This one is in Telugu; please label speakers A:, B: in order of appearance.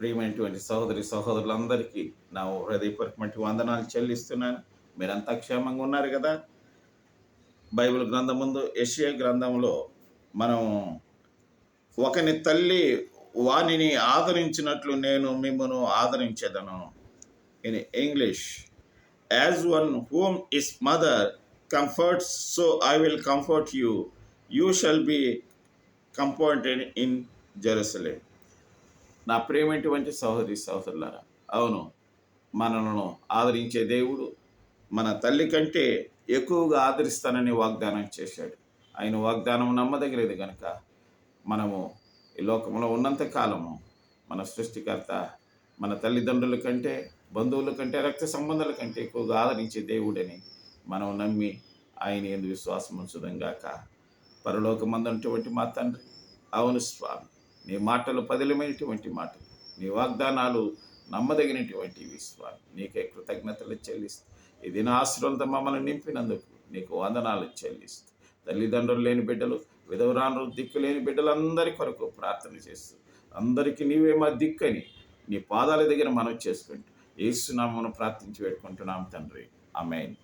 A: ప్రియమైనటువంటి సహోదరి సహోదరులందరికీ నా హృదయపూర్వకమైన వందనాలు చెల్లిస్తున్నాను. మీరంతా క్షేమంగా ఉన్నారు కదా? బైబిల్ గ్రంథం ముందు యెషయా గ్రంథంలో మనం ఒకని తల్లి వానిని ఆదరించినట్లు నేను మిమ్మను ఆదరించెదను. In English, as one whom is mother comforts, so I will comfort you. You shall be comforted in Jerusalem. నా ప్రియమైనటువంటి సహోదరి సహోదరులారా, అవును, మనలను ఆదరించే దేవుడు మన తల్లి కంటే ఎక్కువగా ఆదరిస్తానని వాగ్దానం చేశాడు. ఆయన వాగ్దానం నమ్మదగినది కనుక మనము ఈ లోకంలో ఉన్నంత కాలము మన సృష్టికర్త మన తల్లిదండ్రుల కంటే, బంధువుల కంటే, రక్త సంబంధాల కంటే ఎక్కువగా ఆదరించే దేవుడని మనం నమ్మి ఆయన యందు విశ్వాసం ఉంచుదాంగాక. పరలోకమందున్నటువంటి మా తండ్రి, అవును స్వామి, నీ మాటలు పదిలమైనటువంటి మాటలు, నీ వాగ్దానాలు నమ్మదగినటువంటివి స్వామి. నీకే కృతజ్ఞతలు చెల్లిస్తూ ఈ దిన ఆశీర్వాదంతో మమ్మల్ని నింపినందుకు నీకు వందనాలు చెల్లిస్తూ, తల్లిదండ్రులు లేని బిడ్డలు, విధవరాలు, దిక్కు లేని బిడ్డలందరి కొరకు ప్రార్థన చేస్తూ, అందరికీ నీవే మా దిక్కని నీ పాదాల దగ్గర మనం చేసుకుంటూ యేసు నామమున ప్రార్థించి పెట్టుకుంటున్నాం తండ్రి. ఆమేన్.